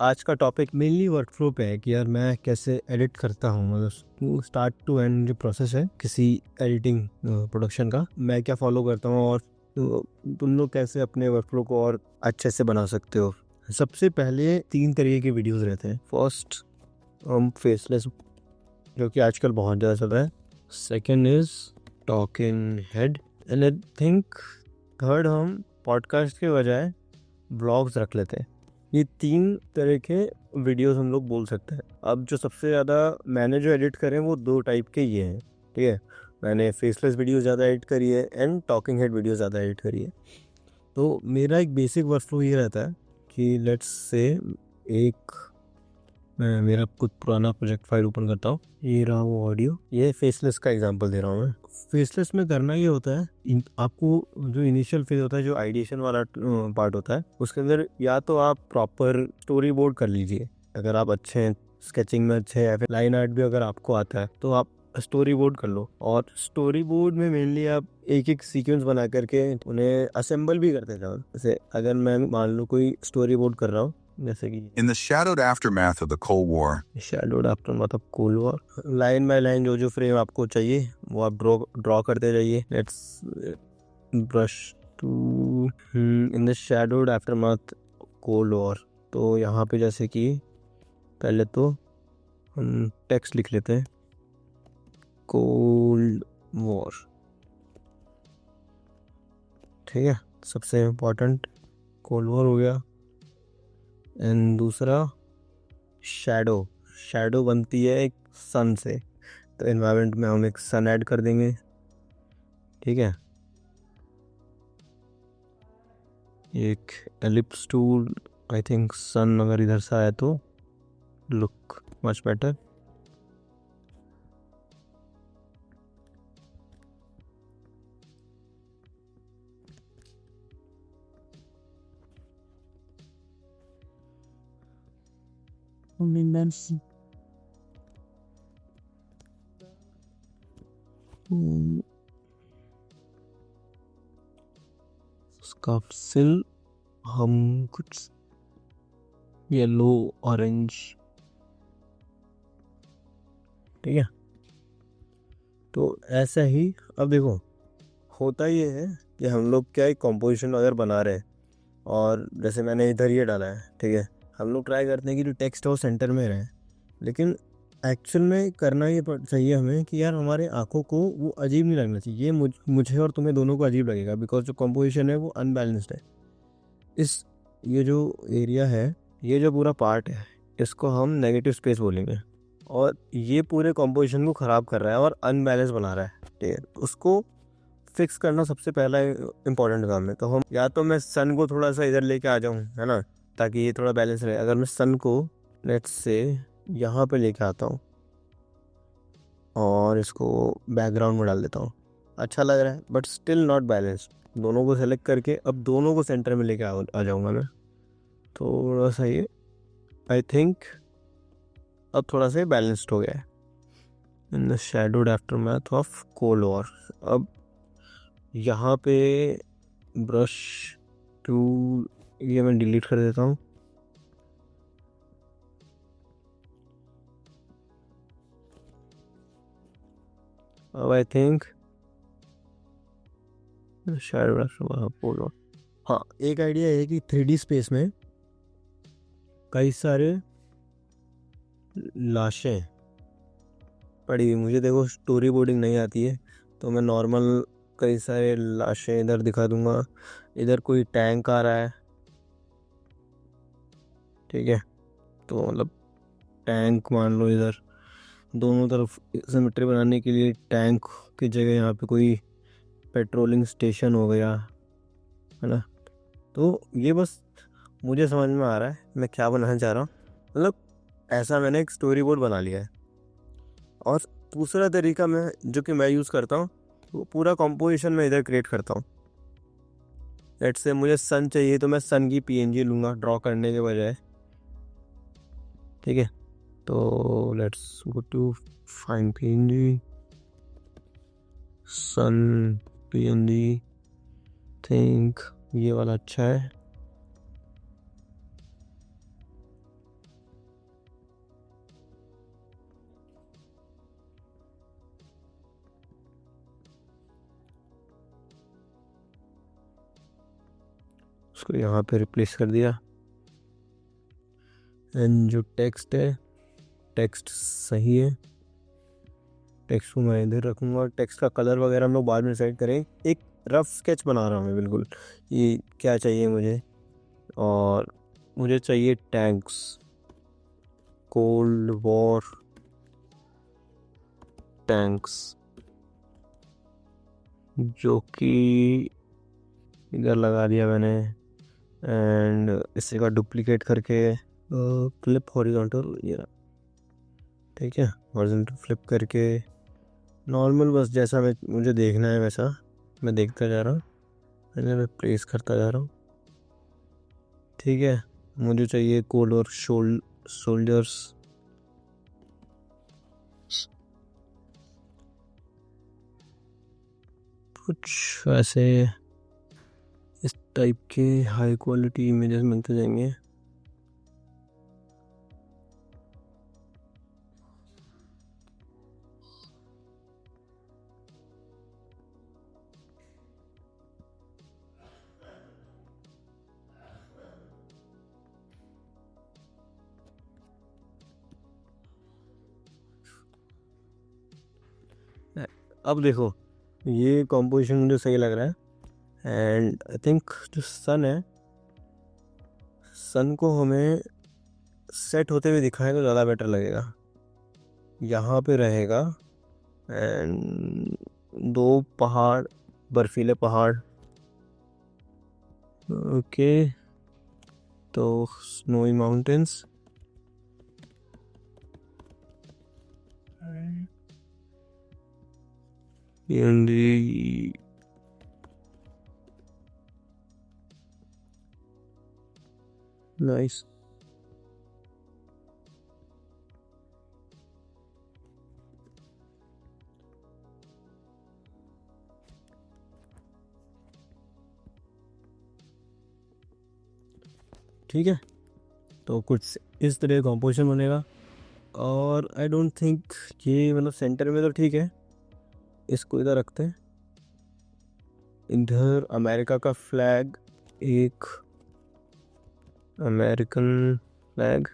आज का topic mainly workflow पे है कि यार मैं कैसे एडिट करता हूँ, मतलब स्टार्ट टू एंड जो प्रोसेस है किसी एडिटिंग प्रोडक्शन का, मैं क्या फॉलो करता हूँ और तुम लोग कैसे अपने वर्कफ्लो को और अच्छे से बना सकते हो। सबसे पहले 3 तरीके के वीडियोस रहते हैं। फर्स्ट फेसलेस, जो कि आजकल बहुत ज़्यादा चल रहा है। Second is talking head, and I think third हम पॉडकास्ट के बजाय ब्लॉग्स रख लेते हैं। ये 3 तरह के वीडियोस हम लोग बोल सकते हैं। अब जो सबसे ज़्यादा मैंने जो एडिट करे वो 2 टाइप के ये हैं, ठीक है। मैंने फेसलेस वीडियो ज़्यादा एडिट करी है एंड टॉकिंग हेड वीडियो ज़्यादा एडिट करी है। तो मेरा एक बेसिक वर्कफ्लो ये रहता है कि लेट्स से मैं मेरा कुछ पुराना प्रोजेक्ट फाइल ओपन करता हूँ। ये रहा वो ऑडियो, ये फेसलेस का एग्जांपल दे रहा हूँ मैं। फेसलेस में करना ये होता है, आपको जो इनिशियल फेज होता है, जो आइडिएशन वाला पार्ट होता है, उसके अंदर या तो आप प्रॉपर स्टोरी बोर्ड कर लीजिए, अगर आप अच्छे हैं स्केचिंग में, अच्छे हैं, या फिर लाइन आर्ट भी अगर आपको आता है तो आप स्टोरी बोर्ड कर लो। और स्टोरी बोर्ड में मेनली आप एक एक सीक्वेंस बना करके उन्हें असेंबल भी करते जाओ। जैसे अगर मैं मान लो कोई स्टोरी बोर्ड कर रहा हूँ, जैसे कि In the shadowed aftermath of the Cold War, cold war, line by line जो जो फ्रेम आपको चाहिए वो आप ड्रॉ करते जाइए। Let's brush to in the shadowed aftermath cold war. तो यहाँ पे जैसे कि पहले तो हम टेक्स्ट लिख लेते हैं, कोल्ड वॉर, ठीक है। सबसे इम्पोर्टेंट कोल्ड वॉर हो गया। एंड दूसरा शैडो बनती है एक सन से, तो एनवायरनमेंट में हम एक सन ऐड कर देंगे, ठीक है। एक एलिप्स टूल, आई थिंक सन अगर इधर से आया तो लुक मच बेटर। उसका सिल हम कुछ येलो ऑरेंज, ठीक है। तो ऐसा ही अब देखो होता ये है कि हम लोग क्या एक कॉम्पोजिशन अगर बना रहे हैं, और जैसे मैंने इधर ये डाला है, ठीक है, हम लोग ट्राई करते हैं कि जो टेक्स्ट है वो सेंटर में रहे, लेकिन एक्चुअल में करना ये चाहिए हमें कि यार हमारे आंखों को वो अजीब नहीं लगना चाहिए। ये मुझे और तुम्हें दोनों को अजीब लगेगा, बिकॉज जो कॉम्पोजिशन है वो अनबैलेंस्ड है। ये जो एरिया है, ये जो पूरा पार्ट है, इसको हम नेगेटिव स्पेस बोलेंगे, और ये पूरे कॉम्पोजिशन को ख़राब कर रहा है और अनबैलेंस बना रहा है, ठीक है। उसको फिक्स करना सबसे पहला इम्पॉर्टेंट काम है। तो हम या तो मैं सन को थोड़ा सा इधर लेके आ जाऊँ, है ना, ताकि ये थोड़ा बैलेंस रहे। अगर मैं सन को लेट्स से यहाँ पे लेके आता हूँ और इसको बैकग्राउंड में डाल देता हूँ, अच्छा लग रहा है बट स्टिल नॉट बैलेंस्ड। दोनों को सेलेक्ट करके अब दोनों को सेंटर में लेके आ जाऊँगा मैं, थोड़ा सा ये आई थिंक अब थोड़ा सा बैलेंस्ड हो गया है। इन the shadowed aftermath of cold war. अब यहाँ पे ब्रश टू ये मैं डिलीट कर देता हूँ। अब I think shadowed aftermath cold war. हाँ, एक आइडिया है कि 3D स्पेस में कई सारे लाशें पड़ी हुई, मुझे देखो स्टोरी बोर्डिंग नहीं आती है, तो मैं नॉर्मल कई सारे लाशें इधर दिखा दूंगा। इधर कोई टैंक आ रहा है, ठीक है, तो मतलब टैंक मान लो इधर, दोनों तरफ सिमेट्री बनाने के लिए टैंक की जगह यहाँ पे कोई पेट्रोलिंग स्टेशन हो गया, है ना। तो ये बस मुझे समझ में आ रहा है मैं क्या बनाना चाह रहा हूँ, मतलब ऐसा मैंने एक स्टोरी बोर्ड बना लिया है। और दूसरा तरीका जो कि मैं यूज़ करता हूँ, वो पूरा कॉम्पोजिशन में इधर क्रिएट करता हूँ। लेट्स से मुझे सन चाहिए तो मैं सन की PNG लूँगा ड्रॉ करने के बजाय, ठीक है। तो let's go to find PNG, sun PNG, think ये वाला अच्छा है। उसको यहाँ पे रिप्लेस कर दिया। एंड जो टेक्स्ट है, टेक्स्ट सही है, टेक्स्ट को मैं इधर रखूँगा। टेक्स्ट का कलर वगैरह हम लोग बाद में डिसाइड करें। एक रफ स्केच बना रहा हूँ मैं बिल्कुल, ये क्या चाहिए मुझे। और मुझे चाहिए टैंक्स, कोल्ड वॉर टैंक्स, जो कि इधर लगा दिया मैंने। एंड इसी का डुप्लीकेट करके फ्लिप हॉरिजॉन्टल, ये ठीक है, हॉरिजॉन्टल फ्लिप करके नॉर्मल बस जैसा मुझे देखना है वैसा मैं देखता जा रहा हूँ, मैं प्लेस करता जा रहा हूँ। ठीक है, मुझे चाहिए कोल्ड और सोल्जर्स, कुछ ऐसे इस टाइप के हाई क्वालिटी इमेजेस मिलते जाएंगे। अब देखो, ये कॉम्पोजिशन मुझे सही लग रहा है। एंड आई थिंक जो सन है, सन को हमें सेट होते हुए दिखाएं तो ज़्यादा बेटर लगेगा। यहाँ पे रहेगा एंड दो पहाड़, बर्फीले पहाड़। ओके, तो स्नोई माउंटेन्स, नाइस। ठीक है, तो कुछ इस तरह कॉम्पोजिशन बनेगा। और आई डोंट थिंक ये मतलब सेंटर में तो ठीक है, इसको इधर रखते हैं। इधर अमेरिका का फ्लैग, एक अमेरिकन फ्लैग,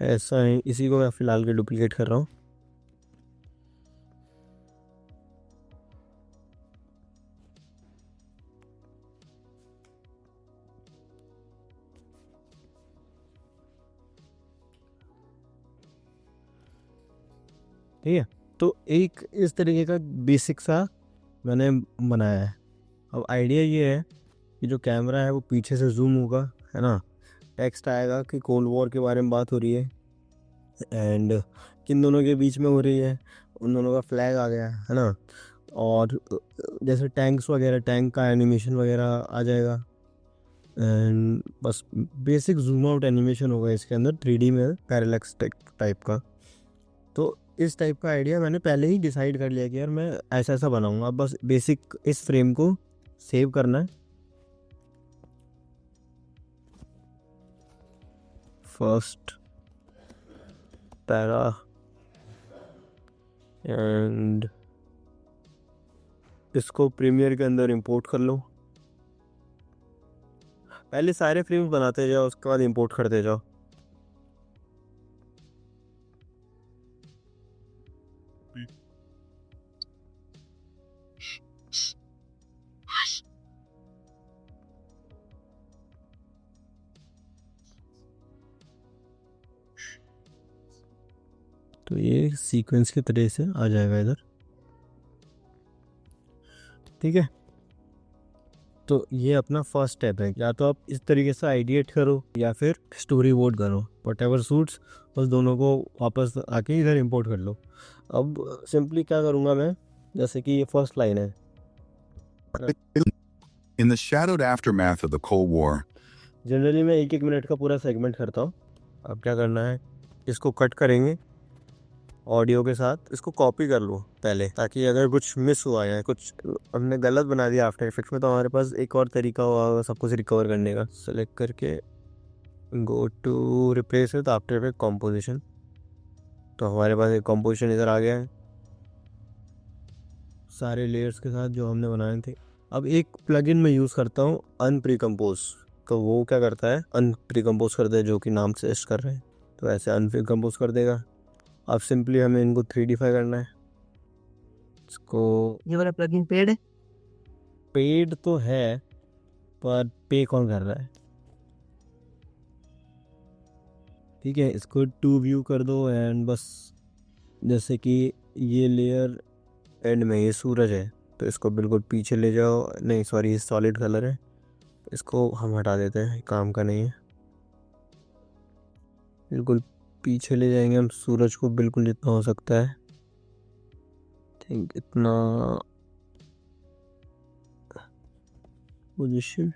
ऐसा है। इसी को मैं फिलहाल के डुप्लीकेट कर रहा हूँ। ठीक है, तो एक इस तरीके का बेसिक सा मैंने बनाया है। अब आइडिया ये है कि जो कैमरा है वो पीछे से जूम होगा, है ना। टेक्स्ट आएगा कि कोल्ड वॉर के बारे में बात हो रही है एंड किन दोनों के बीच में हो रही है, उन दोनों का फ्लैग आ गया, है ना। और जैसे टैंक्स वगैरह, टैंक का एनिमेशन वगैरह आ जाएगा। एंड बस बेसिक जूम आउट एनिमेशन होगा इसके अंदर 3D में, पैरेलैक्स टाइप का। तो इस टाइप का आइडिया मैंने पहले ही डिसाइड कर लिया कि यार मैं ऐसा ऐसा बनाऊंगा। अब बस बेसिक इस फ्रेम को सेव करना है। फर्स्ट पैरा एंड इसको प्रीमियर के अंदर इंपोर्ट कर लो। पहले सारे फ्रेम्स बनाते जाओ, उसके बाद इंपोर्ट करते जाओ। तो ये सीक्वेंस की तरह से आ जाएगा इधर। ठीक है, तो ये अपना फर्स्ट स्टेप है। या तो आप इस तरीके से आइडिएट करो या फिर स्टोरी बोर्ड करो, व्हाटएवर सूट्स। बस दोनों को वापस आके इधर इंपोर्ट कर लो। अब सिंपली क्या करूँगा मैं, जैसे कि ये फर्स्ट लाइन है, In the shadowed aftermath of the Cold War, generally मैं 1-1 मिनट का पूरा सेगमेंट करता हूँ। अब क्या करना है, इसको कट करेंगे ऑडियो के साथ, इसको कॉपी कर लो पहले, ताकि अगर कुछ मिस हुआ या कुछ हमने गलत बना दिया आफ्टर इफेक्ट्स में, तो हमारे पास एक और तरीका होगा सब कुछ रिकवर करने का। सेलेक्ट करके go to replace with after effect composition. तो हमारे पास एक कॉम्पोजिशन इधर आ गया है सारे लेयर्स के साथ जो हमने बनाए थे। अब एक प्लगइन मैं यूज़ करता हूँ अनप्रीकम्पोज। तो वो क्या करता है, अनप्रीकम्पोज करता है, जो कि नाम सजेस्ट कर रहे हैं। तो ऐसे अनप्रीकम्पोज कर देगा। अब सिंपली हमें इनको 3D करना है। इसको ये वाला प्लगइन पेड है? पेड तो है, पर पे कौन कर रहा है? ठीक है, इसको 2 व्यू कर दो एंड बस जैसे कि ये लेयर एंड में ये सूरज है, तो इसको बिल्कुल पीछे ले जाओ। नहीं सॉरी, ये सॉलिड कलर है, इसको हम हटा देते हैं, काम का नहीं है। बिल्कुल पीछे ले जाएंगे हम सूरज को, बिल्कुल जितना हो सकता है। थिंक इतना पोजीशन,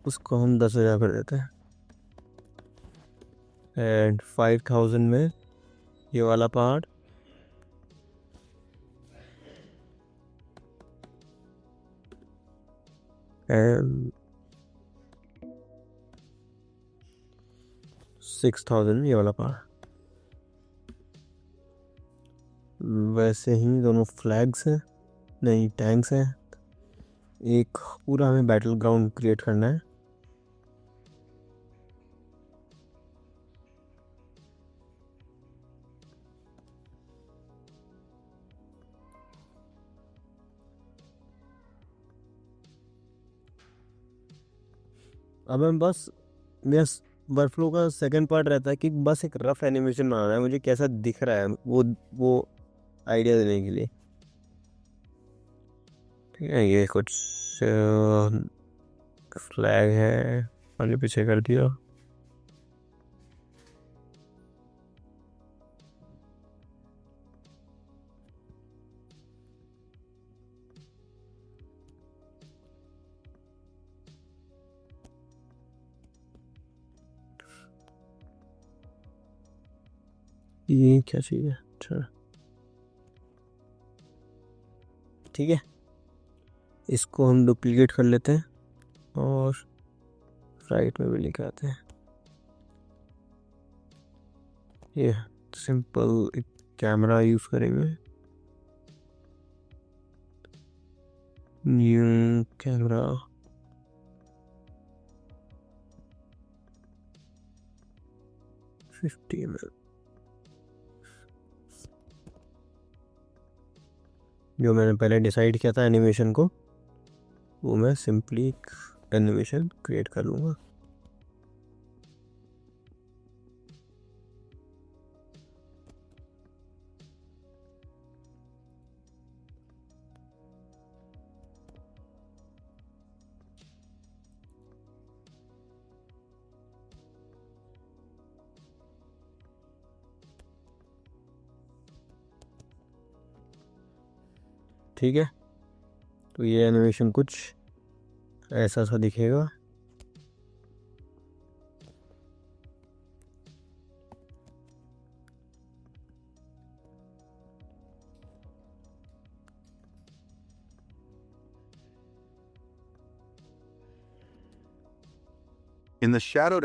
उसको हम 10,000 कर देते हैं। एंड 5,000 में ये वाला पार्ट, एंड 6,000 ये वाला पार्ट। वैसे ही दोनों फ्लैग्स हैं, नहीं टैंक्स हैं। एक पूरा हमें बैटल ग्राउंड क्रिएट करना है। अब हम बस, मेरा वर्कफ्लो का सेकंड पार्ट रहता है कि बस एक रफ एनिमेशन बनाना है, मुझे कैसा दिख रहा है वो आइडिया देने के लिए। ठीक है, ये कुछ फ्लैग है, आगे पीछे कर दिया। ये क्या चीज़ है? अच्छा ठीक है, इसको हम डुप्लीकेट कर लेते हैं और राइट में भी लेके आते हैं। ये सिंपल एक कैमरा यूज़ करेंगे, न्यू कैमरा। जो मैंने पहले डिसाइड किया था एनिमेशन को, वो मैं सिंपली एक एनिमेशन क्रिएट कर लूँगा। ठीक है, तो ये एनिमेशन कुछ ऐसा सा दिखेगा। In the shadowed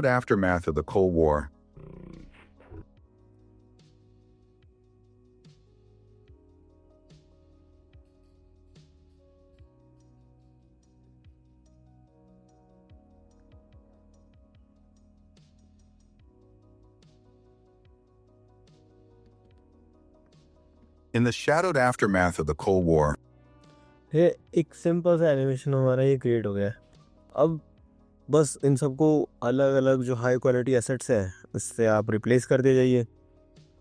aftermath of the Cold War, in the shadowed aftermath of the Cold War, ये एक सिंपल सा एनिमेशन हमारा ये क्रिएट हो गया है। अब बस इन सबको अलग अलग जो हाई क्वालिटी एसेट्स हैं उससे आप रिप्लेस कर दे जाइए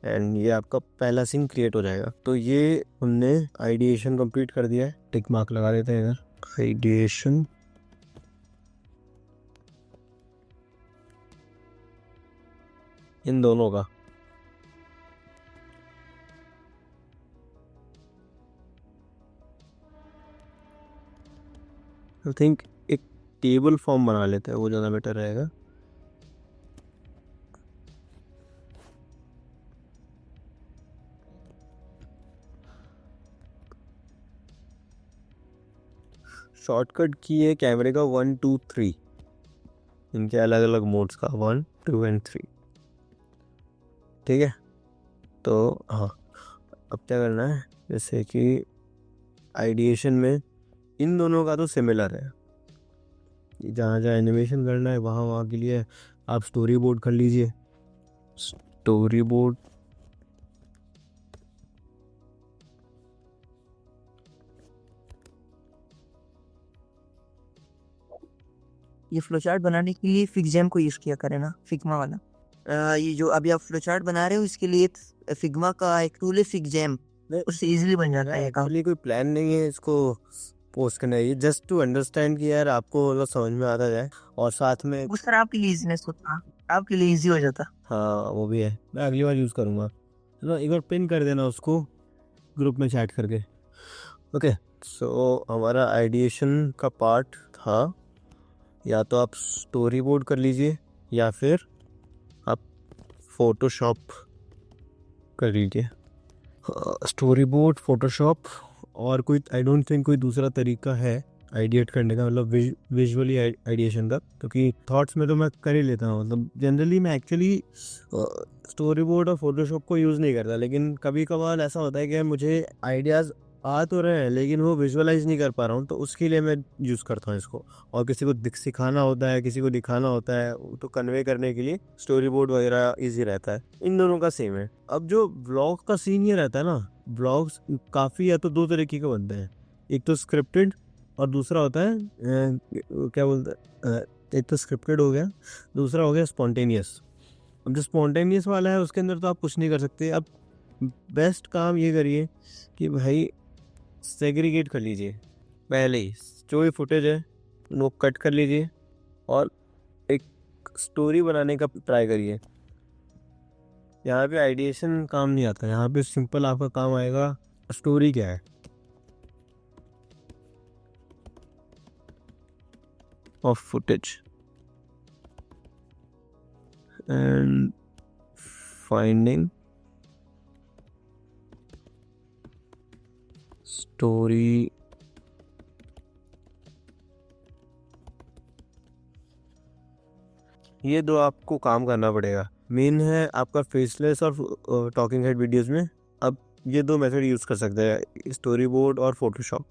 एंड ये आपका पहला सीन क्रिएट हो जाएगा। तो ये हमने आइडिएशन कंप्लीट कर दिया है। टिक मार्क लगा देते हैं इधर, आइडिएशन। इन दोनों का आई थिंक एक टेबल फॉर्म बना लेते हैं, वो ज़्यादा बेटर रहेगा। शॉर्टकट की है कैमरे का 1 2 3, इनके अलग अलग मोड्स का 1 2 एंड 3। ठीक है, तो हाँ अब क्या करना है, जैसे कि आइडिएशन में इन दोनों का तो सिमिलर है, जहाँ जहाँ एनिमेशन करना है वहाँ वहाँ के लिए आप स्टोरी बोर्ड कर लीजिए। स्टोरी बोर्ड ये फ्लोचार्ट बनाने के लिए फिग्जेम को यूज किया करें ना, फिग्मा वाला। ये जो अभी आप फ्लोचार्ट बना रहे हो इसके लिए फिग्मा का एक टूल है फिग्जेम, उससे इजीली बन जाता है काम। एक्चुअली कोई प्लान नहीं है इसको पोस्ट करना है, ये जस्ट टू अंडरस्टैंड कि यार आपको मतलब समझ में आता जाए, और साथ में उस तरह आपके लिए इजीनेस होता, आपके लिए इजी हो जाता। हाँ वो भी है, मैं अगली बार यूज़ करूँगा। चलो एक बार पिन कर देना उसको ग्रुप में चैट करके। ओके, सो हमारा आइडिएशन का पार्ट था, या तो आप स्टोरी बोर्ड कर लीजिए या फिर आप फोटोशॉप कर लीजिए। स्टोरी बोर्ड, फोटोशॉप, और कोई आई डोंट थिंक कोई दूसरा तरीका है आइडिएट करने का, मतलब विजुअली आइडिएशन का, क्योंकि थॉट्स में तो मैं कर ही लेता हूँ। मतलब जनरली मैं एक्चुअली स्टोरी बोर्ड और फोटोशॉप को यूज़ नहीं करता, लेकिन कभी कभार ऐसा होता है कि मुझे आइडियाज़ आ तो रहे हैं लेकिन वो विजुअलाइज नहीं कर पा रहा हूँ, तो उसके लिए मैं यूज़ करता हूँ इसको। और किसी को सिखाना होता है, किसी को दिखाना होता है, तो कन्वे करने के लिए स्टोरी बोर्ड वगैरह ईजी रहता है। इन दोनों का सेम है। अब जो व्लॉग का सीन ये रहता है ना, व्लॉग्स काफ़ी या तो दो तरीके के बनते हैं, एक तो स्क्रिप्टेड और दूसरा होता है क्या बोलते हैं, एक तो स्क्रिप्टेड हो गया, दूसरा हो गया स्पॉन्टेनियस। अब जो स्पॉन्टेनियस वाला है उसके अंदर तो आप कुछ नहीं कर सकते। अब बेस्ट काम ये करिए कि भाई सेग्रीगेट कर लीजिए, पहले ही जो भी फुटेज है वो कट कर लीजिए और एक स्टोरी बनाने का ट्राई करिए। यहाँ पे आइडिएशन काम नहीं आता, यहाँ पे सिंपल आपका काम आएगा स्टोरी क्या है of footage and finding story. ये दो आपको काम करना पड़ेगा। मेन है आपका फेसलेस और टॉकिंग हेड वीडियोस में अब ये दो मेथड यूज़ कर सकते हैं, स्टोरी बोर्ड और फोटोशॉप।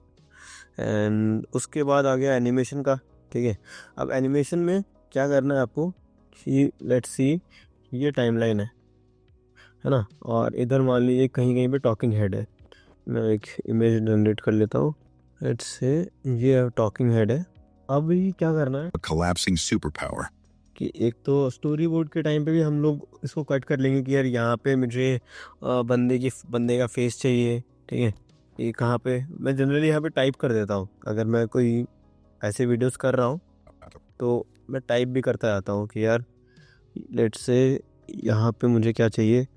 एंड उसके बाद आ गया एनिमेशन का। ठीक है, अब एनिमेशन में क्या करना है आपको कि लेट्स सी ये टाइमलाइन है ना, और इधर मान लीजिए कहीं कहीं पे टॉकिंग हेड है। मैं एक इमेज जनरेट कर लेता हूँ, लेट्स से ये टॉकिंग हेड है। अब ये क्या करना है A collapsing superpower. कि एक तो स्टोरी बोर्ड के टाइम पे भी हम लोग इसको कट कर लेंगे कि यार यहाँ पे मुझे बंदे का फेस चाहिए। ठीक है, ये कहाँ पे मैं जनरली यहाँ पे टाइप कर देता हूँ, अगर मैं कोई ऐसे वीडियोस कर रहा हूँ तो मैं टाइप भी करता जाता हूँ कि यार लेट्स से यहाँ पे मुझे क्या चाहिए,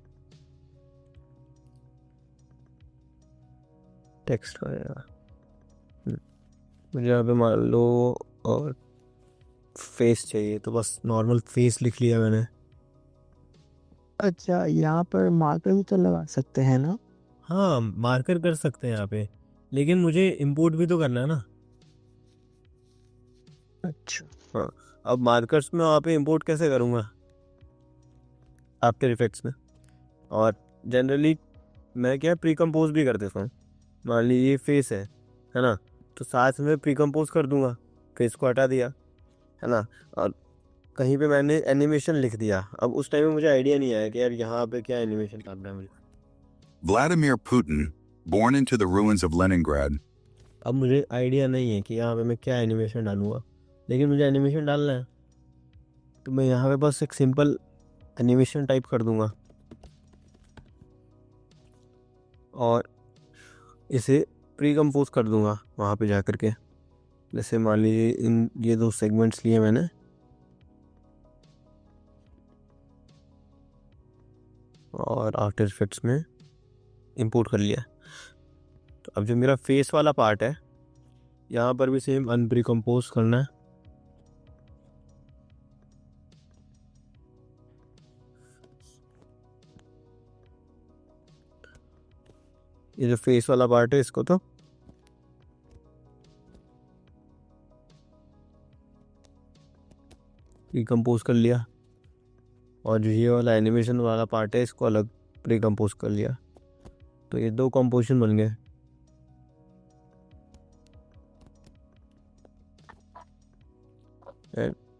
टेक्स्ट वगैरह। मुझे यहाँ पे मान लो और फेस चाहिए, तो बस नॉर्मल फेस लिख लिया मैंने। अच्छा, यहाँ पर मार्कर भी तो लगा सकते हैं ना? हाँ मार्कर कर सकते हैं यहाँ पे, लेकिन मुझे इंपोर्ट भी तो करना है ना। अच्छा, हाँ, अब मार्कर्स में वहाँ पे इंपोर्ट कैसे करूँगा आफ्टर इफेक्ट्स में। और जनरली मैं क्या प्री कंपोज भी कर देता हूँ। मान लीजिए फेस है ना, तो साथ में प्री कंपोज कर दूंगा, फेस को हटा दिया है ना, और कहीं पे मैंने एनिमेशन लिख दिया। अब उस टाइम में मुझे आइडिया नहीं आया कि यार यहाँ पे क्या एनिमेशन डालना है मुझे। Vladimir Putin, born into the ruins of Leningrad, अब मुझे आइडिया नहीं है कि यहाँ पे मैं क्या एनिमेशन डालूँगा, लेकिन मुझे एनिमेशन डालना है, तो मैं यहाँ पे बस एक सिंपल एनिमेशन टाइप कर दूंगा और इसे प्री कंपोज कर दूंगा वहाँ पे जा कर के। जैसे मान लीजिए इन ये दो सेगमेंट्स लिए मैंने और आफ्टर इफेक्ट्स में इंपोर्ट कर लिया। तो अब जो मेरा फेस वाला पार्ट है यहाँ पर भी सेम अनप्री कंपोज करना है। ये जो फेस वाला पार्ट है इसको तो प्री कंपोज कर लिया, और जो ये वाला एनिमेशन वाला पार्ट है इसको अलग प्री कंपोज कर लिया। तो ये 2 कंपोजिशन बन गए।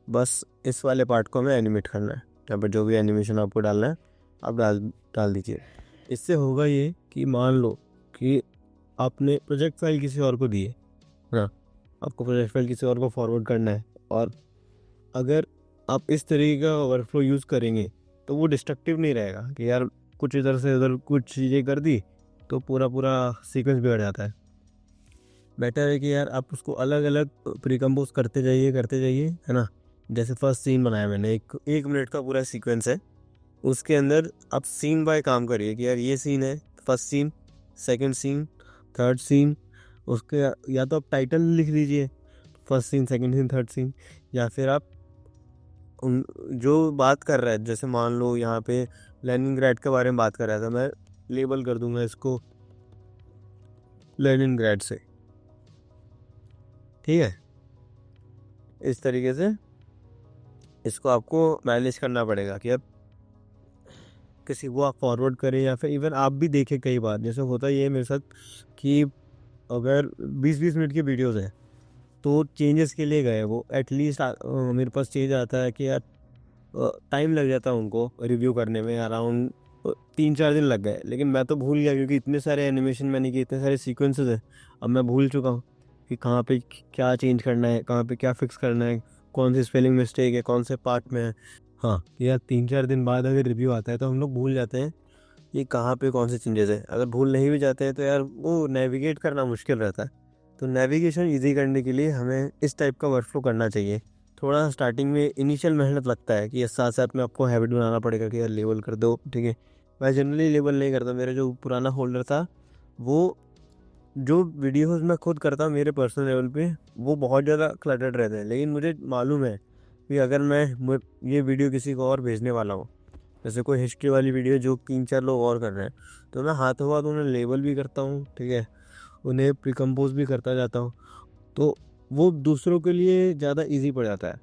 बस इस वाले पार्ट को हमें एनिमेट करना है। यहाँ पर जो भी एनिमेशन आपको डालना है आप डाल दीजिए। इससे होगा ये कि मान लो कि आपने प्रोजेक्ट फाइल किसी और को दी है ना, आपको प्रोजेक्ट फाइल किसी और को फॉरवर्ड करना है, और अगर आप इस तरीके का वर्कफ्लो यूज़ करेंगे तो वो डिस्ट्रक्टिव नहीं रहेगा कि यार कुछ इधर से उधर कुछ चीज़ें कर दी तो पूरा सीक्वेंस बिगड़ जाता है। बेटर है कि यार आप उसको अलग अलग प्री कंपोज करते जाइए, है ना। जैसे फर्स्ट सीन बनाया मैंने, एक मिनट का पूरा सीक्वेंस है, उसके अंदर आप सीन बाय काम करिए कि यार ये सीन है, first scene, second scene, third scene. उसके या तो आप टाइटल लिख दीजिए first scene, second scene, third scene, या फिर आप जो बात कर रहा है, जैसे मान लो यहाँ पे लेनिनग्राड के बारे में बात कर रहा था, मैं लेबल कर दूंगा इसको लेनिनग्राड से, ठीक है। इस तरीके से इसको आपको मैनेज करना पड़ेगा कि अब किसी को आप फॉरवर्ड करें या फिर इवन आप भी देखें। कई बार जैसे होता ही है मेरे साथ कि अगर 20-20 मिनट की वीडियोस हैं तो चेंजेस के लिए गए वो, एटलीस्ट मेरे पास चेंज आता है कि यार टाइम लग जाता है उनको रिव्यू करने में, अराउंड 3-4 दिन लग गए, लेकिन मैं तो भूल गया क्योंकि इतने सारे एनिमेशन मैंने किए, इतने सारे सीक्वेंसेस हैं, अब मैं भूल चुका हूँ कि कहाँ पे क्या चेंज करना है, कहाँ पे क्या फिक्स करना है, कौन सी स्पेलिंग मिस्टेक है, कौन से पार्ट में है। हाँ, यार 3-4 दिन बाद अगर रिव्यू आता है तो हम लोग भूल जाते हैं ये कहाँ पे कौन से चेंजेस है। अगर भूल नहीं भी जाते हैं तो यार वो नेविगेट करना मुश्किल रहता है। तो नेविगेशन ईजी करने के लिए हमें इस टाइप का वर्कफ्लो करना चाहिए। थोड़ा स्टार्टिंग में इनिशियल मेहनत लगता है कि साथ साथ में आपको हैबिट बनाना पड़ेगा कि यार लेबल कर दो, ठीक है। मैं जनरली लेबल नहीं करता, मेरा जो पुराना फोल्डर था वो जो वीडियोस मैं खुद करता मेरे पर्सनल लेवल पे वो बहुत ज़्यादा क्लटर्ड रहते हैं, लेकिन मुझे मालूम है कि अगर मैं ये वीडियो किसी को और भेजने वाला हूँ, जैसे कोई हिस्ट्री वाली वीडियो जो 3-4 लोग और कर रहे हैं, तो मैं हाथों हाथ उन्हें लेबल भी करता हूँ, ठीक है, उन्हें प्रीकम्पोज भी करता जाता हूँ, तो वो दूसरों के लिए ज़्यादा इजी पड़ जाता है,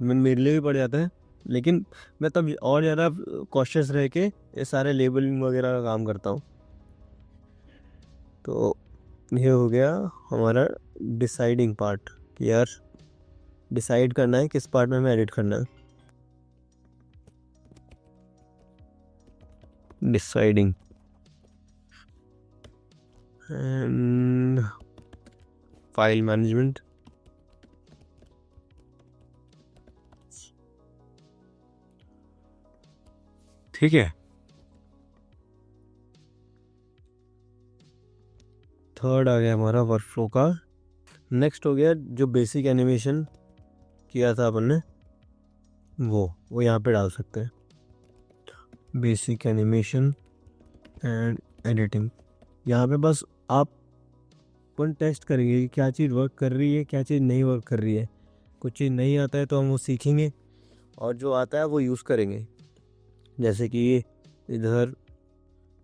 मेरे लिए भी पड़ जाता है। लेकिन मैं तब और ज़्यादा कॉशियस रह के ये सारे लेबलिंग वगैरह का काम करता हूँ। तो ये हो गया हमारा डिसाइडिंग पार्ट कि यार डिसाइड करना है किस पार्ट में हमें एडिट करना है। डिसाइडिंग एंड फाइल मैनेजमेंट, ठीक है। थर्ड आ गया हमारा वर्कफ्लो का। नेक्स्ट हो गया जो बेसिक एनिमेशन किया था अपन ने, वो यहाँ पे डाल सकते हैं, बेसिक एनिमेशन एंड एडिटिंग। यहाँ पे बस आप अपन टेस्ट करेंगे कि क्या चीज़ वर्क कर रही है, क्या चीज़ नहीं वर्क कर रही है। कुछ चीज़ नहीं आता है तो हम वो सीखेंगे, और जो आता है वो यूज़ करेंगे। जैसे कि इधर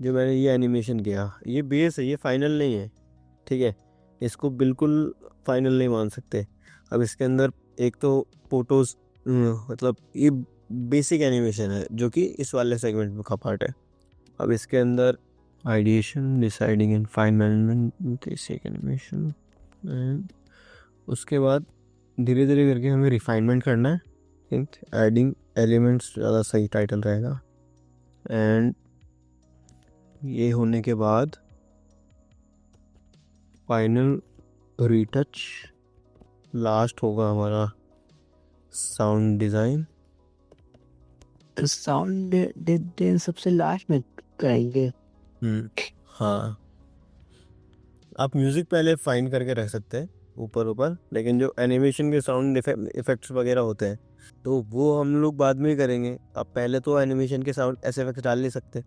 जो मैंने ये एनिमेशन किया, ये बेस है, ये फाइनल नहीं है, ठीक है, इसको बिल्कुल फाइनल नहीं मान सकते। अब इसके अंदर एक तो फोटोज़, मतलब ये बेसिक एनिमेशन है जो कि इस वाले सेगमेंट का पार्ट है। अब इसके अंदर ideation, deciding and fine management, basic animation, and उसके बाद धीरे धीरे करके हमें रिफाइनमेंट करना है। एडिंग एलिमेंट्स ज़्यादा सही टाइटल रहेगा। एंड ये होने के बाद फाइनल रीटच, लास्ट होगा हमारा साउंड डिज़ाइन। साउंड डिजाइन सबसे लास्ट में करेंगे। हाँ, आप म्यूज़िक पहले फाइन करके रख सकते हैं ऊपर, लेकिन जो एनिमेशन के साउंड इफेक्ट्स वगैरह होते हैं तो वो हम लोग बाद में ही करेंगे। आप पहले तो एनिमेशन के साउंड ऐसे इफेक्ट्स डाल नहीं सकते।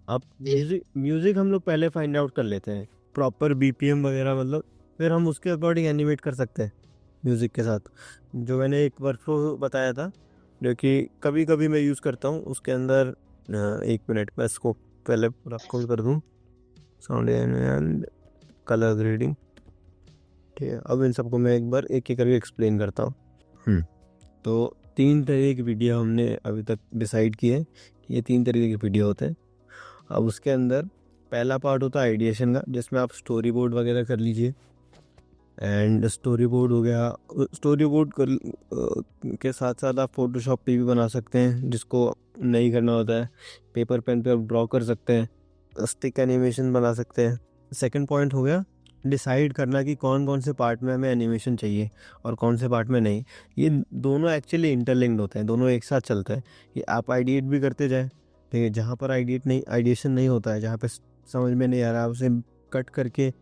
आप म्यूज़िक हम लोग पहले फाइंड आउट कर लेते हैं, प्रॉपर बीपीएम वगैरह, मतलब फिर हम उसके अकॉर्डिंग एनिमेट कर सकते हैं म्यूज़िक के साथ। जो मैंने एक वर्कफ्लो बताया था जो कि कभी कभी मैं यूज़ करता हूँ, उसके अंदर 1 मिनट मैं इसको पहले पूरा खोल कर दूँ, साउंड एंड कलर ग्रेडिंग, ठीक है। अब इन सबको मैं एक बार एक एक करके एक्सप्लेन करता हूँ। तो 3 तरह की वीडियो हमने अभी तक डिसाइड की है कि ये 3 तरीके के वीडियो होते हैं। अब उसके अंदर पहला पार्ट होता है आइडिएशन का, जिसमें आप स्टोरी बोर्ड वगैरह कर लीजिए। एंड स्टोरी बोर्ड हो गया, स्टोरी बोर्ड के साथ साथ आप फोटोशॉप पे भी बना सकते हैं, जिसको नहीं करना होता है पेपर पेन पे आप ड्रॉ कर सकते हैं, स्टिक एनिमेशन बना सकते हैं। सेकंड पॉइंट हो गया डिसाइड करना कि कौन कौन से पार्ट में हमें एनिमेशन चाहिए और कौन से पार्ट में नहीं। ये दोनों एक्चुअली इंटरलिंक्ड होते हैं, दोनों एक साथ चलते हैं। ये आप आइडिएट भी करते जाए, ठीक है, जहाँ पर आइडिएशन नहीं होता है, जहाँ पे समझ में नहीं आ रहा, उसे कट करके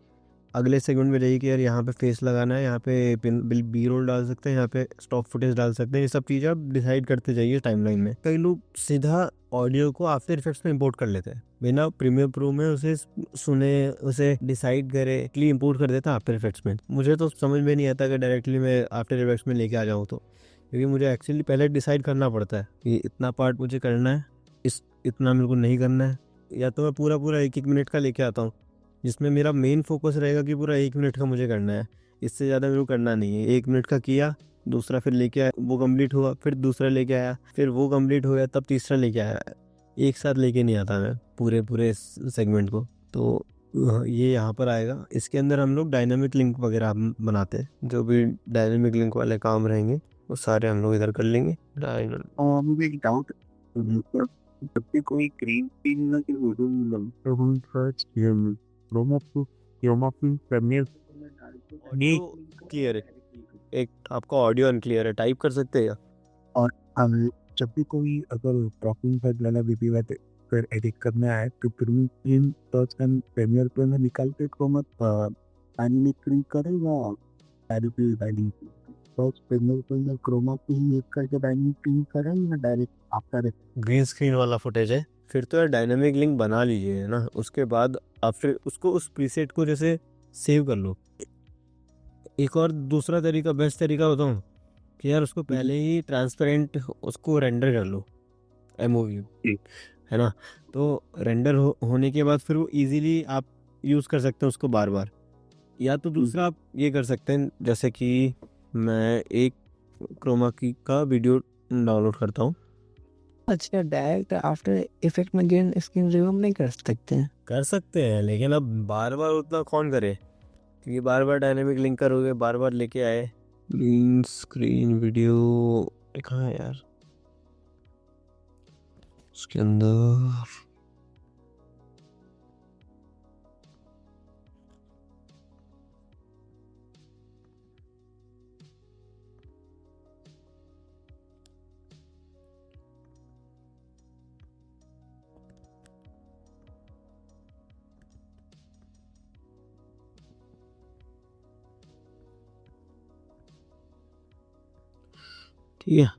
अगले सेगमेंट में जाइए कि यार यहाँ पे फेस लगाना है, यहाँ पे बी रोल डाल सकते हैं, यहाँ पे स्टॉक फुटेज डाल सकते हैं। ये सब चीज़ें आप डिसाइड करते जाइए टाइमलाइन में। कई लोग सीधा ऑडियो को आफ्टर इफेक्ट्स में इंपोर्ट कर लेते हैं, बिना प्रीमियर प्रो में उसे सुने, उसे डिसाइड करे, डायरेक्टली इंपोर्ट कर देता है आफ्टर इफेक्ट्स में। मुझे तो समझ में नहीं आता कि डायरेक्टली मैं आफ्टर इफेक्ट्स में लेके आ जाऊँ तो, क्योंकि मुझे एक्चुअली पहले डिसाइड करना पड़ता है कि इतना पार्ट मुझे करना है, इतना मेरे को नहीं करना है। या तो मैं पूरा 1-1 मिनट का लेके आता हूँ, जिसमें मेरा मेन फोकस रहेगा कि पूरा 1 मिनट का मुझे करना है, इससे ज़्यादा मेरे को करना नहीं है। 1 मिनट का किया, दूसरा फिर लेके आया, वो कंप्लीट हुआ, फिर दूसरा लेके आया, फिर वो कंप्लीट हो गया, तब तीसरा लेके आया। एक साथ लेके नहीं आता मैं पूरे सेगमेंट को। तो ये यहाँ पर आएगा। इसके अंदर हम लोग डायनामिक लिंक वगैरह बनाते हैं, जो भी डायनामिक लिंक वाले काम रहेंगे वो सारे हम लोग इधर कर लेंगे। मुझे एक डाउट, जब भी कोई ग्रीन स्क्रीन ना की वीडियो सर्च किया में क्रोमा की प्रीमियर ऑडियो क्लियर है, एक आपका ऑडियो अनक्लियर है, टाइप कर सकते हैं। और हम जब भी कोई अगर टॉकिंग हेड वाला वीडियो है फिर एडिट करने आए तो green screen search and premiere pro में निकाल के क्रोमा एनिमेट क्लिक करेगा directly dialing search premiere pro में क्रोमा की यूज करके डायलिंग क्लिक करेंगे डायरेक्ट आफ्टर ग्रीन स्क्रीन वाला फुटेज है, फिर तो यार डायनामिक लिंक बना लीजिए ना। उसके बाद आप फिर उसको उस प्रीसेट को जैसे सेव कर लो। एक और दूसरा तरीका, बेस्ट तरीका बताऊँ कि यार उसको पहले ही ट्रांसपेरेंट उसको रेंडर कर लो एमओवी, है ना। तो रेंडर होने के बाद फिर वो इजीली आप यूज़ कर सकते हैं उसको बार बार। या तो दूसरा आप ये कर सकते हैं, जैसे कि मैं एक क्रोमा की का वीडियो डाउनलोड करता हूँ। अच्छा, डायरेक्ट आफ्टर इफेक्ट में ग्रीन स्क्रीन रिमूव नहीं कर सकते हैं? कर सकते हैं, लेकिन अब बार बार उतना कौन करे, क्योंकि बार बार डायनेमिक लिंक करोगे, बार बार लेके आए। ग्रीन स्क्रीन वीडियो कहाँ है यार, उसके अंदर ठीक है।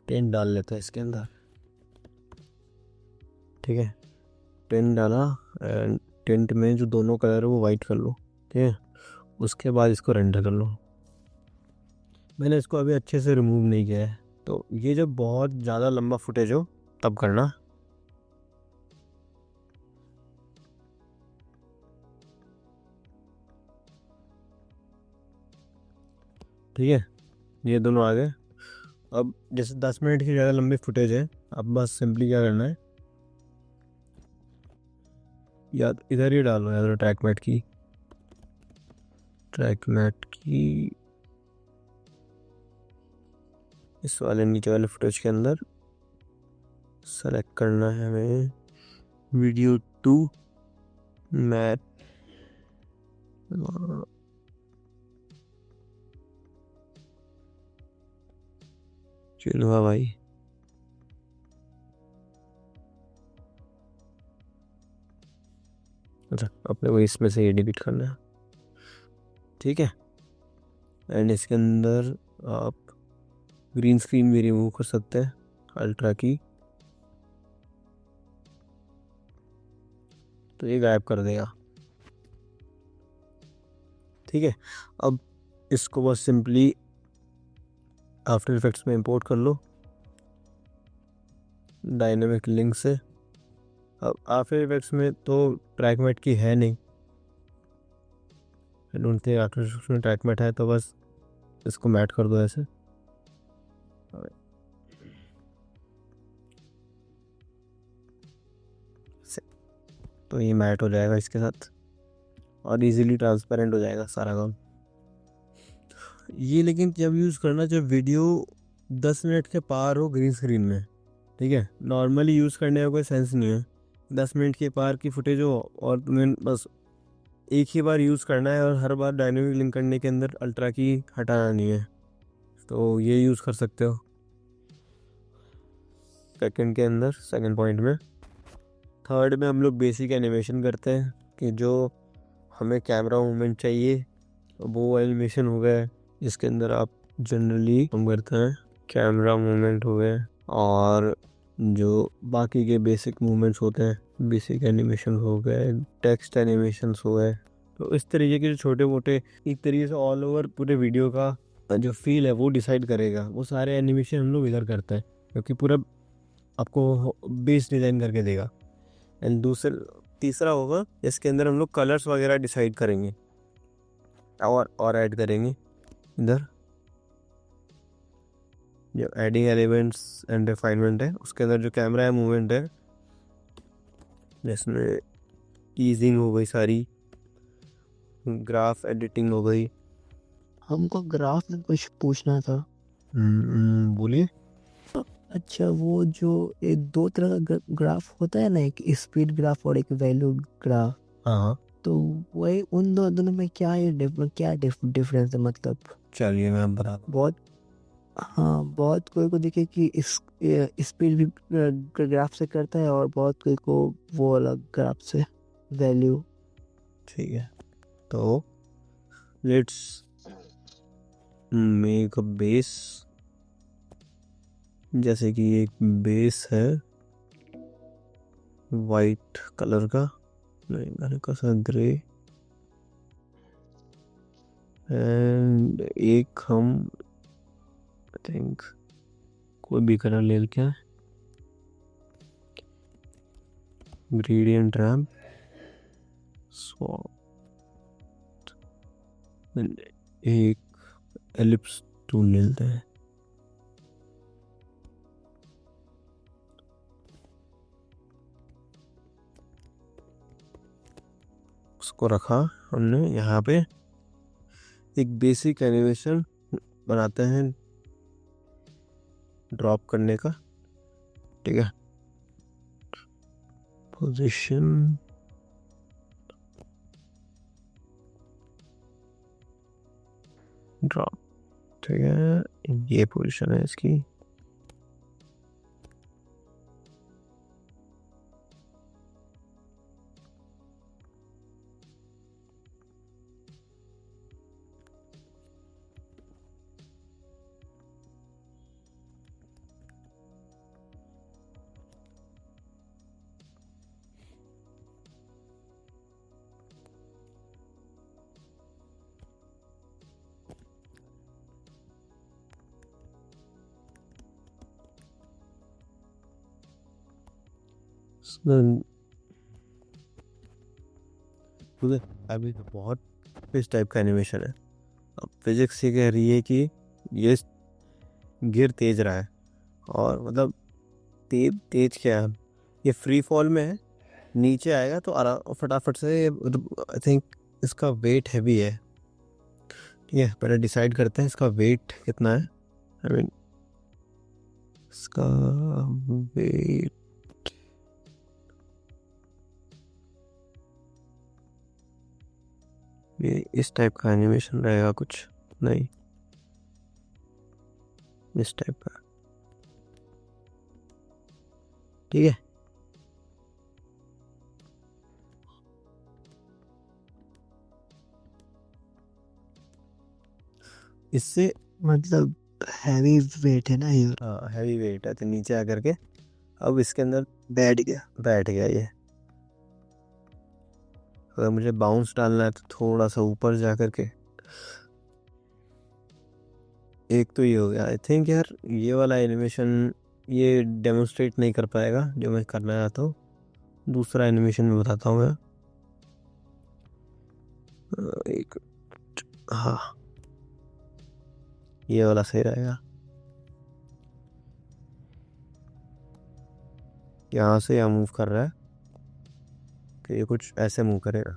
टेंट डाल लेता है इसके अंदर, ठीक है। टेंट डाला, एंड टेंट में जो दोनों कलर है वो वाइट कर लो, ठीक है। उसके बाद इसको रेंडर कर लो। मैंने इसको अभी अच्छे से रिमूव नहीं किया है, तो ये जब बहुत ज़्यादा लंबा फुटेज हो तब करना। ठीक है, ये दोनों आ गए। अब जैसे 10 मिनट की ज़्यादा लंबी फुटेज है, अब बस सिंपली क्या करना है, या इधर ही डालो यार ट्रैक मैट की इस वाले नीचे वाले फुटेज के अंदर सेलेक्ट करना है हमें वीडियो 2 मैट। चलो भाई, अच्छा अपने को इसमें से ये डिलीट करना है, ठीक है। एंड इसके अंदर आप ग्रीन स्क्रीन भी रिमूव कर सकते हैं, अल्ट्रा की, तो ये गायब कर देगा, ठीक है। अब इसको बस सिंपली आफ्टर इफेक्ट्स में इंपोर्ट कर लो डायनेमिक लिंक से। अब आफ्टर इफेक्ट्स में तो ट्रैक मैट की है नहीं, आई डोंट थिंक आफ्टर उसमें टाइट मैट है, तो बस इसको मैट कर दो ऐसे। तो ये मैट हो जाएगा इसके साथ और इजीली ट्रांसपेरेंट हो जाएगा सारा काम। ये लेकिन जब यूज़ करना जब वीडियो 10 मिनट के पार हो ग्रीन स्क्रीन में, ठीक है, नॉर्मली यूज़ करने का कोई सेंस नहीं है। 10 मिनट के पार की फुटेज हो और तुम्हें बस एक ही बार यूज़ करना है और हर बार डायनेमिक लिंक करने के अंदर अल्ट्रा की हटाना नहीं है, तो ये यूज़ कर सकते हो सेकंड के अंदर, सेकंड पॉइंट में। थर्ड में हम लोग बेसिक एनिमेशन करते हैं कि जो हमें कैमरा मूवमेंट चाहिए वो एनिमेशन हो गया। इसके अंदर आप जनरली हम करते हैं कैमरा मूवमेंट हो गए और जो बाकी के बेसिक मूवमेंट्स होते हैं, बेसिक एनिमेशन हो गए, टेक्स्ट एनिमेशंस हो गए। तो इस तरीके के जो छोटे मोटे एक तरीके से ऑल ओवर पूरे वीडियो का जो फील है वो डिसाइड करेगा, वो सारे एनिमेशन हम लोग इधर करते हैं क्योंकि पूरा आपको बेस डिज़ाइन करके देगा। एंड तीसरा होगा इसके अंदर हम लोग कलर्स वगैरह डिसाइड करेंगे और ऐड करेंगे इधर। जो एडिंग एलिमेंट्स एंड रिफाइनमेंट है उसके अंदर जो कैमरा है मूवमेंट है, जिसमें टीजिंग हो गई, सारी ग्राफ एडिटिंग हो गई। हमको ग्राफ में कुछ पूछना था। बोलिए। अच्छा, वो जो एक दो तरह का ग्राफ होता है ना, एक स्पीड ग्राफ और एक वैल्यू ग्राफ, हाँ तो वही उन दोनों में क्या है डिफरेंस है? मतलब चलिए मैं बता दूं। बहुत, हाँ, बहुत कोई को दिखे कि इस स्पीड भी ग्राफ से करता है और बहुत कोई को वो अलग ग्राफ से वैल्यू। ठीक है, तो लेट्स मेक अ बेस। जैसे कि एक बेस है वाइट कलर का, नहीं हल्का सा ग्रे, एंड एक हम आई थिंक कोई भी कलर ले क्या, ग्रेडियंट रैम्प स्वॉप, एक एलिप्स टूल लेते हैं। उसको रखा हमने यहाँ पे, एक बेसिक एनिमेशन बनाते हैं ड्रॉप करने का, ठीक है। पोजीशन ड्रॉप, ठीक है, ये पोजीशन है इसकी। अभी तो बहुत इस टाइप का एनिमेशन है। अब फिजिक्स ये कह रही है कि ये गिर तेज रहा है, और मतलब तेज क्या है, ये फ्री फॉल में है, नीचे आएगा तो आराम फटाफट से। आई थिंक इसका वेट हैवी है, ठीक है। पहले डिसाइड करते हैं इसका वेट कितना है। आई मीन इसका वेट ये इस टाइप का एनिमेशन रहेगा कुछ, नहीं इस टाइप का, ठीक है। इससे मतलब हैवी वेट है ना ये? हाँ हैवी वेट है, तो नीचे आकर के अब इसके अंदर बैठ गया ये। अगर मुझे बाउंस डालना है तो थोड़ा सा ऊपर जा कर के, एक तो ये हो गया। आई थिंक यार ये वाला एनिमेशन ये डेमोन्स्ट्रेट नहीं कर पाएगा जो मैं करना चाहता हूँ। दूसरा एनिमेशन में बताता हूँ मैं। एक हाँ, ये वाला सही रहेगा। यहाँ से यहाँ मूव कर रहा है कि ये कुछ ऐसे मूव करेगा,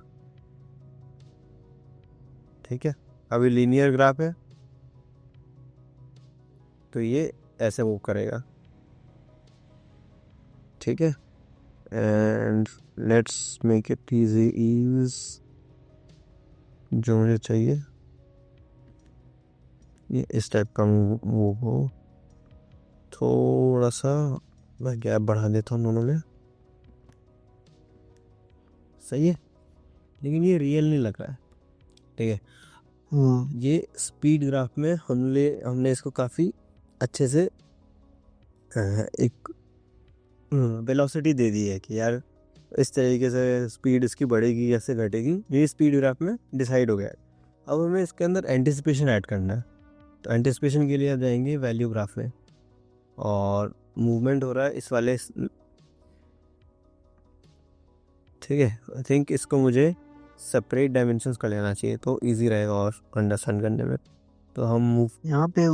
ठीक है। अभी लीनियर ग्राफ है तो ये ऐसे मूव करेगा, ठीक है। And let's make it easy is जो मुझे चाहिए ये इस टाइप का मूव हो। थोड़ा सा मैं गैप बढ़ा देता हूँ दोनों में, सही है, लेकिन ये रियल नहीं लग रहा है, ठीक है। ये स्पीड ग्राफ में हमने इसको काफ़ी अच्छे से एक वेलोसिटी दे दी है कि यार इस तरीके से स्पीड इसकी बढ़ेगी या से घटेगी, ये स्पीड ग्राफ में डिसाइड हो गया है। अब हमें इसके अंदर एंटिसिपेशन ऐड करना है, तो एंटिसिपेशन के लिए आप जाएंगे वैल्यू ग्राफ में, और मूवमेंट हो रहा है इस वाले, ठीक है। आई थिंक इसको मुझे सेपरेट डायमेंशंस कर लेना चाहिए तो इजी रहेगा और अंडरस्टैंड करने में। तो हम मूव यहाँ पे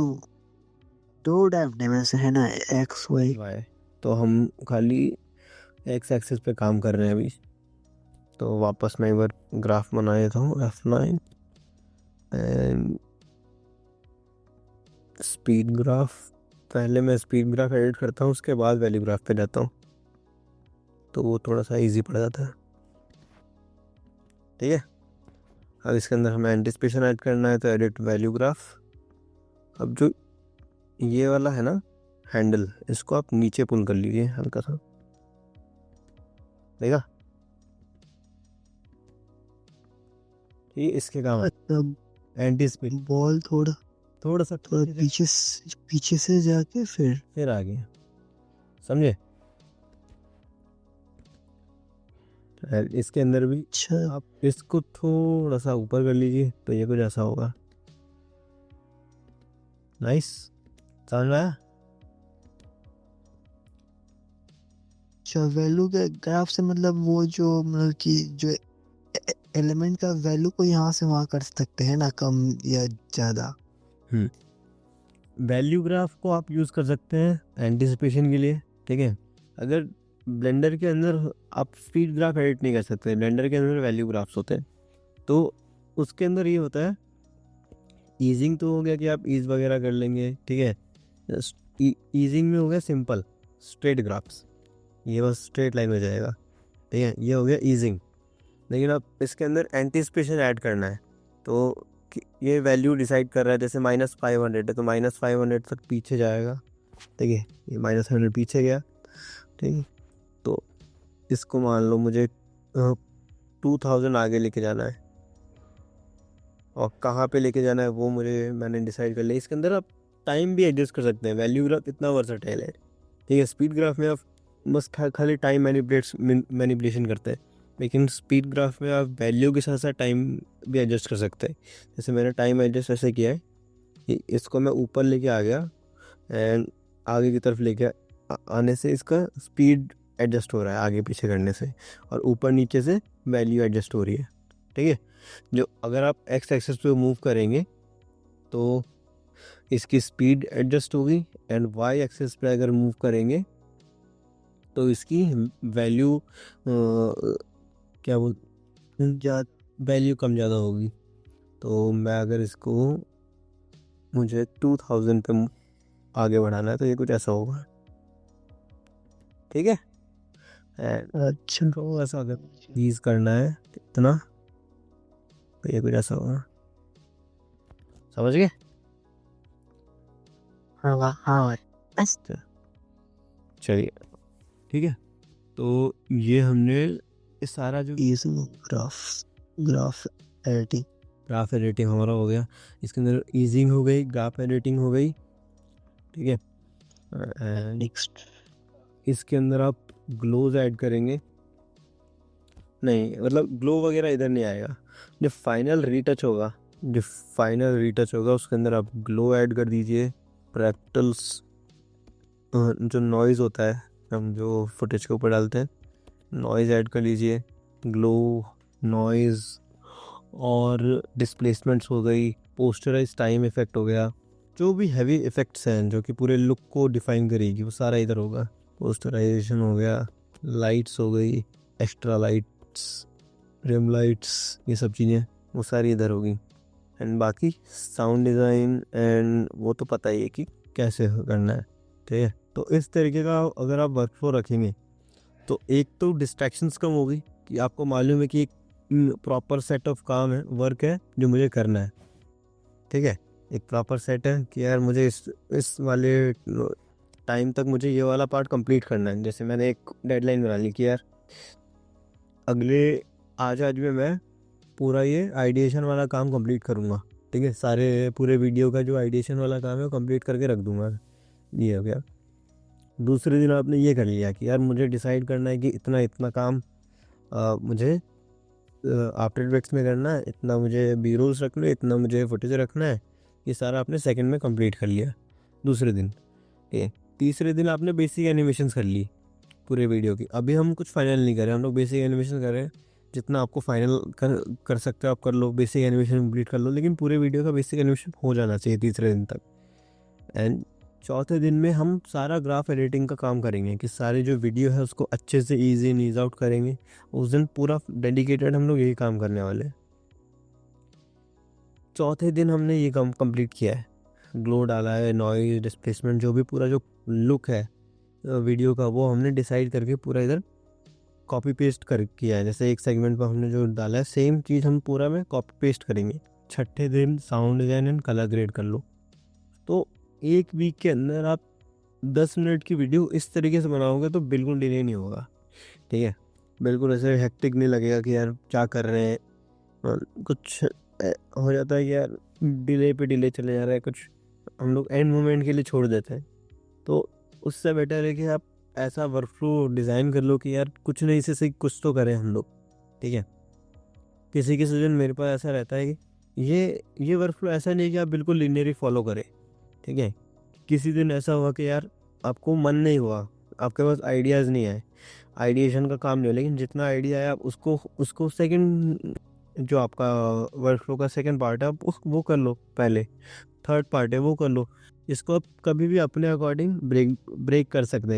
2 डायमेंशन है ना, एक्स वाई। तो हम खाली एक्स एक्सिस पे काम कर रहे हैं अभी। तो वापस मैं एक बार ग्राफ बना देता हूँ, F9 एंड स्पीड ग्राफ। पहले मैं स्पीड ग्राफ एडिट करता हूँ, उसके बाद वैल्यू ग्राफ पे जाता हूँ, तो वो थोड़ा सा इजी पड़ जाता है, ठीक है। अब इसके अंदर हमें एंटिसिपेशन ऐड करना है, तो एडिट वैल्यू ग्राफ। अब जो ये वाला है ना हैंडल, इसको आप नीचे पुल कर लीजिए हल्का सा, देखा, ये इसके काम है। एंटिसिपेशन बॉल थोड़ा सा पीछे से जाके फिर आगे, समझे। इसके अंदर भी अच्छा, आप इसको थोड़ा सा ऊपर कर लीजिए तो ये कुछ ऐसा होगा। नाइस, समझ में आया। वैल्यू के ग्राफ से मतलब वो जो मतलब कि जो एलिमेंट का वैल्यू को यहाँ से वहाँ कर सकते हैं ना, कम या ज़्यादा। वैल्यू ग्राफ को आप यूज़ कर सकते हैं एंटिसिपेशन के लिए, ठीक है। अगर ब्लेंडर के अंदर आप स्पीड ग्राफ एडिट नहीं कर सकते, ब्लेंडर के अंदर वैल्यू ग्राफ्स होते हैं, तो उसके अंदर ये होता है, ईजिंग तो हो गया कि आप ईज वगैरह कर लेंगे, ठीक है। ईजिंग में हो गया सिंपल स्ट्रेट ग्राफ्स, ये बस स्ट्रेट लाइन हो जाएगा, ठीक है, ये हो गया ईजिंग। लेकिन अब इसके अंदर एंटिसिपेशन ऐड करना है, तो ये वैल्यू डिसाइड कर रहा है, जैसे -500 है तो -500 तक पीछे जाएगा, ठीक है। ये -100 पीछे गया, ठीक है। तो इसको मान लो मुझे 2000 आगे लेके जाना है, और कहाँ पे लेके जाना है वो मैंने डिसाइड कर लिया। इसके अंदर आप टाइम भी एडजस्ट कर सकते हैं, वैल्यू ग्राफ इतना वर्सटाइल है, ठीक है। स्पीड ग्राफ में आप बस खाली टाइम मैनिपुलेशन करते हैं, लेकिन स्पीड ग्राफ में आप वैल्यू के साथ साथ टाइम भी एडजस्ट कर सकते हैं। जैसे मैंने टाइम एडजस्ट ऐसे किया है कि इसको मैं ऊपर लेके आ गया एंड आगे की तरफ लेके आने से इसका स्पीड एडजस्ट हो रहा है आगे पीछे करने से, और ऊपर नीचे से वैल्यू एडजस्ट हो रही है, ठीक है। जो अगर आप एक्स एक्सिस पे मूव करेंगे तो इसकी स्पीड एडजस्ट होगी, एंड वाई एक्सिस पे अगर मूव करेंगे तो इसकी वैल्यू वैल्यू कम ज़्यादा होगी। तो मैं अगर इसको मुझे 2000 पे आगे बढ़ाना है तो ये कुछ ऐसा होगा, ठीक है। अच्छा, तो ऐसा अगर चीज़ करना है इतना तो ये कुछ ऐसा होगा, समझ गए। हाँ चलिए, ठीक है। तो ये हमने इस सारा जो ग्राफ एडिटिंग हमारा हो गया, इसके अंदर ईजिंग हो गई, ग्राफ एडिटिंग हो गई, ठीक है। नेक्स्ट इसके अंदर आप ग्लोज ऐड करेंगे, नहीं मतलब ग्लो वगैरह इधर नहीं आएगा। जो फाइनल रीटच होगा उसके अंदर आप ग्लो ऐड कर दीजिए। प्रैक्टल्स जो नॉइज़ होता है हम जो फुटेज के ऊपर डालते हैं, नॉइज़ ऐड कर लीजिए, ग्लो, नॉइज़ और डिस्प्लेसमेंट्स हो गई, पोस्टराइज टाइम इफेक्ट हो गया, जो भी हैवी इफेक्ट्स हैं जो कि पूरे लुक को डिफाइन करेगी वो सारा इधर होगा। पोस्टराइजेशन हो गया, लाइट्स हो गई, एक्स्ट्रा लाइट्स, रिम लाइट्स, ये सब चीज़ें वो सारी इधर होगी। एंड बाकी साउंड डिज़ाइन एंड वो तो पता ही है कि कैसे करना है, ठीक है। तो इस तरीके का अगर आप वर्क फ्लो रखेंगे तो एक तो डिस्ट्रैक्शंस कम होगी कि आपको मालूम है कि एक प्रॉपर सेट ऑफ काम है, वर्क है जो मुझे करना है, ठीक है। एक प्रॉपर सेट है कि यार मुझे इस वाले टाइम तक मुझे ये वाला पार्ट कंप्लीट करना है। जैसे मैंने एक डेडलाइन बना ली कि यार अगले आज में मैं पूरा ये आइडिएशन वाला काम कंप्लीट करूँगा, ठीक है। सारे पूरे वीडियो का जो आइडिएशन वाला काम है वो कंप्लीट करके रख दूँगा, ये हो गया। दूसरे दिन आपने ये कर लिया कि यार मुझे डिसाइड करना है कि इतना काम मुझे आफ्टर इफेक्ट्स में करना है, इतना मुझे बी रोल्स रखना है, इतना मुझे फुटेज रखना है, ये सारा आपने सेकंड में कंप्लीट कर लिया दूसरे दिन, ठीक है। तीसरे दिन आपने बेसिक एनिमेशंस कर ली पूरे वीडियो की। अभी हम कुछ फाइनल नहीं कर रहे, हम लोग बेसिक एनिमेशन कर रहे हैं। जितना आपको फाइनल कर सकते हो आप कर लो, बेसिक एनिमेशन कंप्लीट कर लो, लेकिन पूरे वीडियो का बेसिक एनिमेशन हो जाना चाहिए तीसरे दिन तक। एंड चौथे दिन में हम सारा ग्राफ एडिटिंग का काम करेंगे कि सारी जो वीडियो है उसको अच्छे से ईजी इन ईज आउट करेंगे। उस दिन पूरा डेडिकेटेड हम लोग यही काम करने वाले हैं। चौथे दिन हमने ये काम कंप्लीट किया है, ग्लो डाला है, नॉइज, डिस्प्लेसमेंट, जो भी पूरा जो लुक है वीडियो का वो हमने डिसाइड करके पूरा इधर कॉपी पेस्ट कर किया है। जैसे एक सेगमेंट पर हमने जो डाला है सेम चीज़ हम पूरा में कॉपी पेस्ट करेंगे। छठे दिन sound design and colour grade कर लो। तो एक वीक के अंदर आप 10 मिनट की वीडियो इस तरीके से बनाओगे तो बिल्कुल डिले नहीं होगा, ठीक है। बिल्कुल ऐसे हेक्टिक नहीं लगेगा कि यार क्या कर रहे हैं, और कुछ हो जाता है कि यार डिले पे डिले चले जा रहा है, कुछ हम लोग एंड मोमेंट के लिए छोड़ देते हैं। तो उससे बेटर है कि आप ऐसा वर्कफ्लो डिज़ाइन कर लो कि यार कुछ नहीं से कुछ तो करें हम लोग, ठीक है। किसी किसी दिन मेरे पास ऐसा रहता है कि ये वर्कफ्लो ऐसा नहीं कि आप बिल्कुल लिनियरली फॉलो करें, ठीक है। किसी दिन ऐसा हुआ कि यार आपको मन नहीं हुआ, आपके पास आइडियाज़ नहीं आए, आइडिएशन का काम नहीं हो, लेकिन जितना आइडिया है आप उसको सेकंड जो आपका वर्कफ्लो का सेकंड पार्ट है आप वो कर लो, पहले थर्ड पार्ट है वो कर लो। इसको आप कभी भी अपने अकॉर्डिंग ब्रेक कर सकते हैं।